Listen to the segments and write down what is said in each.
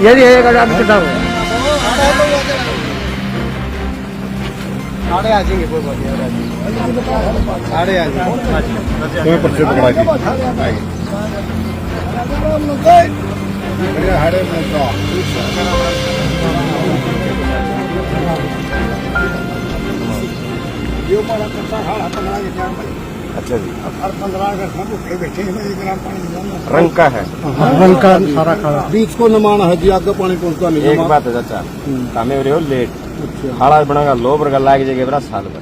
यही है गाड़ी कितना साढ़े आ जाएंगे, कोई बात नहीं, साढ़े आ जाएंगे। तुम्हें पर्चे पकड़ा दी अच्छा जी, हर 15 अगस्त बैठे रंग का है। रंग का सारा खाड़ा बीच को नमाना है जी, आगे पानी पहुंचता नहीं। एक बात है चाचा, तामे रहे हो लेट खाड़ा बनेगा लो बरगा लाग जाएगा बड़ा साल भर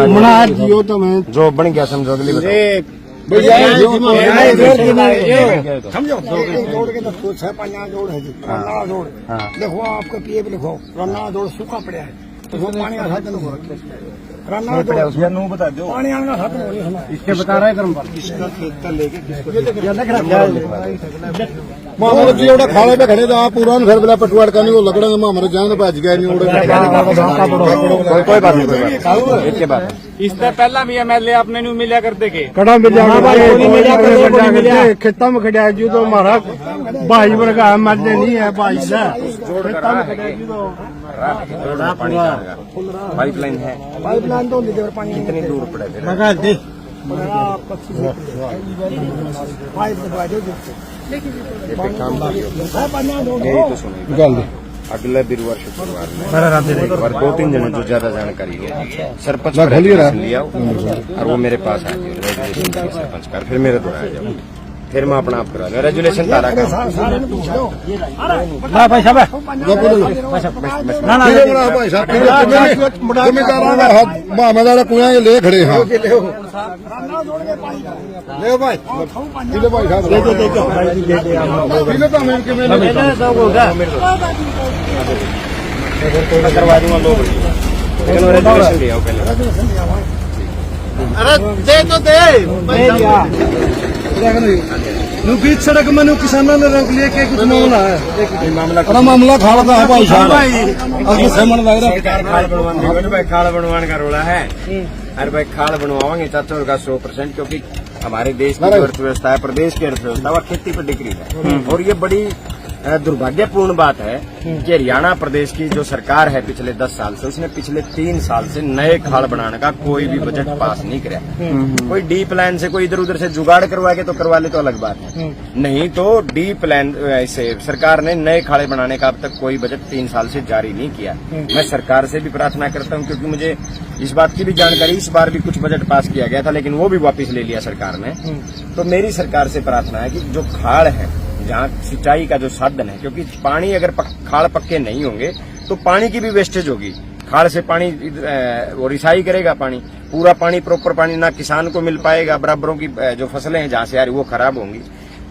मना जियो तो मैं जो बन गया समझो अगली समझो जोड़ के तो 6-5 जोड़ है जी। रन्ना जोड़ देखो, आपके पिए भी लिखो, रन्ना जोड़ सूखा पड़ा है तो वो पानी का साधन रन्ना जोड़ बता दो पानी आने का साधन हो रही है। इसके बता रहे कर्म किसका खेत का लेके मामले जी ओड़ा खाले पे खड़े था पूरा फिर बिला पटवाड़ का नहीं वो लगड़े मामले जान भज गए नहीं ओड़े कोई बात नहीं इसके बाद इससे पहला भी एमएलए अपने नु मिलिया करते के कड़ा मिल खेता में खड़ा जी तो हमारा भाई वर्गा मरने नहीं है भाई से पाइपलाइन है। पाइपलाइन तो पानी कितनी दूर पड़े लगा दे पाइप लगवा दो यही तो सुनिए अगले गुरुवार शुक्रवार में और 2-3 जने जो ज्यादा जानकारी हो सरपंच लिया और वो मेरे पास आ गए सरपंच का, फिर मेरे द्वारा आ जाओ, फिर मैं अपना आप करा रेजुलेशन तारा का भाई साहब ना कुआ ले खड़े हैं ले भाई करवा दूंगा लोग लेकिन रेजुलेशन ले आओ पहले। अरे दे तो दे बीच सड़क में किसानों ने रोक लिया कि कुछ मामला है, मामला खाड़ का है भाई साहब खाड़ बनवाने का रोला है। अरे भाई खाड़ बनवाएंगे चाचा का 100%, क्योंकि हमारे देश की जो अर्थव्यवस्था है, प्रदेश की अर्थव्यवस्था वह खेती पर टिक रही है। और ये बड़ी दुर्भाग्यपूर्ण बात है कि हरियाणा प्रदेश की जो सरकार है पिछले 10 साल से, उसने पिछले 3 साल से नए खाड़ बनाने का कोई भी बजट पास नहीं कराया। कोई डी प्लान से कोई इधर उधर से जुगाड़ करवा के तो करवा ले तो अलग बात है, नहीं तो डी प्लान ऐसे सरकार ने नए खाड़े बनाने का अब तक कोई बजट 3 साल से जारी नहीं किया। मैं सरकार से भी प्रार्थना करता हूं, क्योंकि मुझे इस बात की भी जानकारी, इस बार भी कुछ बजट पास किया गया था लेकिन वो भी वापस ले लिया सरकार ने। तो मेरी सरकार से प्रार्थना है कि जो खाड़ है, जहाँ सिंचाई का जो साधन है, क्योंकि पानी अगर खाड़ पक्के नहीं होंगे तो पानी की भी वेस्टेज होगी। खाड़ से पानी वो रिसाई करेगा, पानी पूरा पानी प्रॉपर पानी ना किसान को मिल पाएगा, बराबरों की जो फसलें हैं जहाँ से आ रही वो खराब होंगी।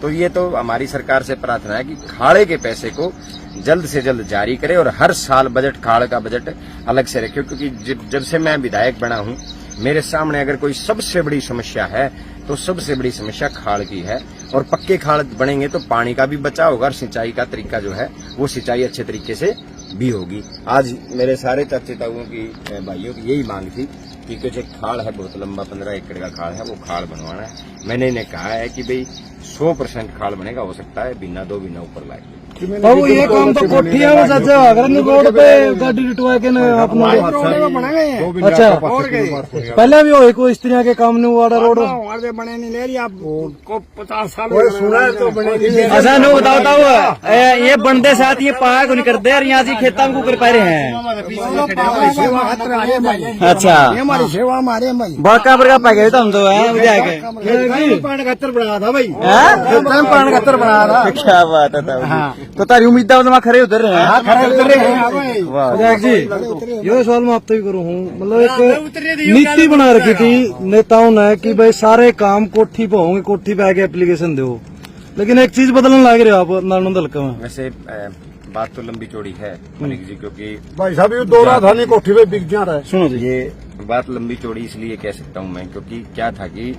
तो ये तो हमारी सरकार से प्रार्थना है कि खाड़े के पैसे को जल्द से जल्द जारी करे और हर साल बजट खाड़ का बजट अलग से रखे, क्योंकि जब से मैं विधायक बना हूँ मेरे सामने अगर कोई सबसे बड़ी समस्या है तो सबसे बड़ी समस्या खाड़ की है। और पक्के खाड़ बनेंगे तो पानी का भी बचाव होगा और सिंचाई का तरीका जो है वो सिंचाई अच्छे तरीके से भी होगी। आज मेरे सारे चाचे ताऊओं की भाइयों की यही मांग थी कि कुछ एक खाड़ है बहुत लंबा 15 एकड़ का खाड़ है, वो खाड़ बनवाना है। मैंने इन्हें कहा है कि भाई 100% खाड़ बनेगा, हो सकता है बिना 2 बिना ऊपर लाए। बाबू ये काम तो कोठिया में चाचा अगर रोड पे गाड़ी रिटवा के अपना अच्छा पहले भी हो कोई इस तरह के काम नहीं हुआ रोड बने नहीं ले रही आपको 50 साल सुना है तो बने। अच्छा नो बताओ ये बनते साथ ये पाक नहीं करते और यहाँ से खेता को कर पा रहे हैं। अच्छा ये हमारी सेवा हमारे भाई बड़का बड़का पैकेट हम तो है पान खतर बना था भाई, पान खतर बना था। क्या बात है, तो तारी उम्मीद तो खड़े उतर रहे हैं। खड़े उतर रहे हैं वाह जी। ये सवाल मैं आपसे भी करूँ हूँ, मतलब एक नीति बना रखी थी नेताओं ने कि भाई सारे काम कोठी पे होंगे, कोठी पे आके एप्लीकेशन दो, लेकिन एक चीज बदलने लग रहे हो आप नारायण हल्का में। वैसे बात तो लंबी चौड़ी है मलिक जी, क्योंकि भाई साहब ये दो रात हानि कोठी पे बिक जा रहा है। सुनो ये बात लंबी चौड़ी इसलिए कह सकता हूँ मैं, क्योंकि क्या था कि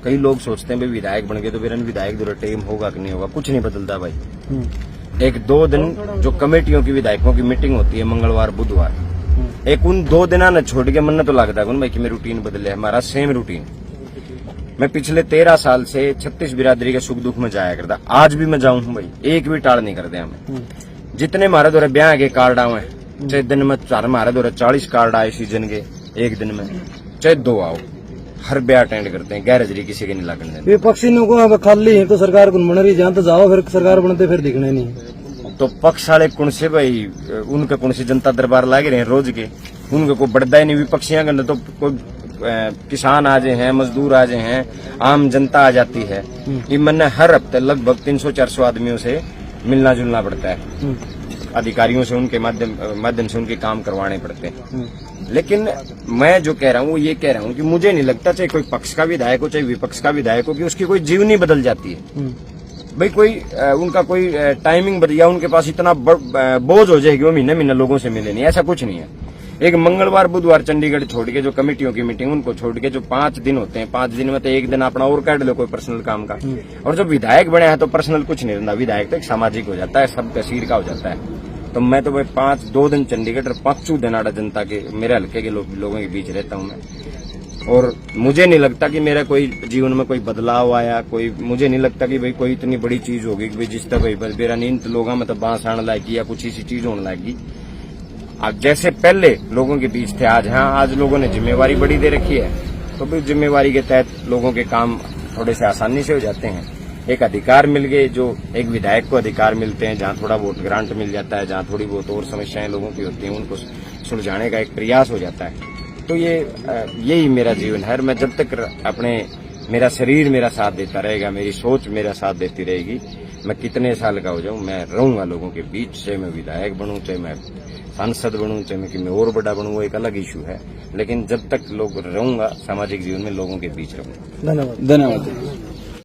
कई लोग सोचते हैं भाई विधायक बन गए तो फिर विधायक जो टेम होगा कि नहीं होगा, कुछ नहीं बदलता भाई। एक 2 दिन जो कमेटियों की विधायकों की मीटिंग होती है मंगलवार बुधवार, एक उन 2 दिना न छोड़ के मन तो लगता है भाई कि मैं रूटीन बदले, हमारा सेम रूटीन। मैं पिछले 13 साल से 36 बिरादरी के सुख दुख में जाया करता, आज भी मैं जाऊं भाई, एक भी टाल नहीं करते हमें। जितने हमारे द्वारा ब्याह के कार्ड आवे, चाहे दिन में हमारे द्वारा 40 कार्ड आए सीजन के एक दिन में, चाहे 2 आओ, हर ब्याह अटेंड करते हैं, गैर हाजिरी किसी के नहीं लगने देते। विपक्षी को अब खाली है तो सरकार को बन रही, जहाँ तो जाओ फिर सरकार बनते फिर दिखने नहीं। तो पक्ष वाले कौन से भाई, उनके कौन से जनता दरबार लागे रहे रोज के, उनके को बढ़ता ही नहीं। विपक्षियों के अंदर तो कोई किसान आ जाए हैं, मजदूर आ जाए हैं, आम जनता आ जाती है। ये मन हर हफ्ते लगभग 300-400 आदमियों से मिलना जुलना पड़ता है, अधिकारियों से उनके माध्यम से उनके काम करवाने पड़ते हैं। लेकिन मैं जो कह रहा हूँ वो ये कह रहा हूँ कि मुझे नहीं लगता चाहे कोई पक्ष का विधायक हो चाहे विपक्ष का विधायक हो कि उसकी कोई जीवनी बदल जाती है। भाई कोई उनका कोई टाइमिंग बदल, या उनके पास इतना बोझ हो जाए कि वो महीने महीने लोगों से मिले नहीं, ऐसा कुछ नहीं है। एक मंगलवार बुधवार चंडीगढ़ छोड़ के जो कमेटियों की मीटिंग उनको छोड़ के जो 5 दिन होते हैं, 5 दिन में तो एक दिन अपना और काट लो कोई पर्सनल काम का। और जो विधायक बने हैं तो पर्सनल कुछ नहीं रहता, विधायक तो एक सामाजिक हो जाता है, सब तहसील का हो जाता है। तो मैं तो भाई 2 दिन चंडीगढ़ और 5 दिन आड़ा जनता के मेरे हल्के के लोगों के बीच रहता हूँ मैं। और मुझे नहीं लगता कि मेरा कोई जीवन में कोई बदलाव आया, कोई मुझे नहीं लगता कि भाई कोई इतनी बड़ी चीज होगी कि भाई जिस तरह भाई मेरा नींद लोगों में तो बांस आने लायकी या कुछ ऐसी चीज होने लायकी। अब जैसे पहले लोगों के बीच थे, आज हाँ आज लोगों ने जिम्मेवारी बड़ी दे रखी है, तो फिर जिम्मेवारी के तहत लोगों के काम थोड़े से आसानी से हो जाते हैं। एक अधिकार मिल गए, जो एक विधायक को अधिकार मिलते हैं, जहाँ थोड़ा बहुत ग्रांट मिल जाता है, जहाँ थोड़ी बहुत और समस्याएं लोगों की होती हैं उनको सुलझाने का एक प्रयास हो जाता है। तो यही मेरा जीवन है। मैं जब तक मेरा शरीर मेरा साथ देता रहेगा, मेरी सोच मेरा साथ देती रहेगी, मैं कितने साल का हो जाऊं मैं रहूंगा लोगों के बीच, चाहे मैं विधायक बनूं, चाहे मैं सांसद बनूं, चाहे मैं कि मैं और बड़ा बनूं, वो एक अलग इशू है। लेकिन जब तक लोग रहूंगा सामाजिक जीवन में लोगों के बीच रहूंगा। धन्यवाद। धन्यवाद।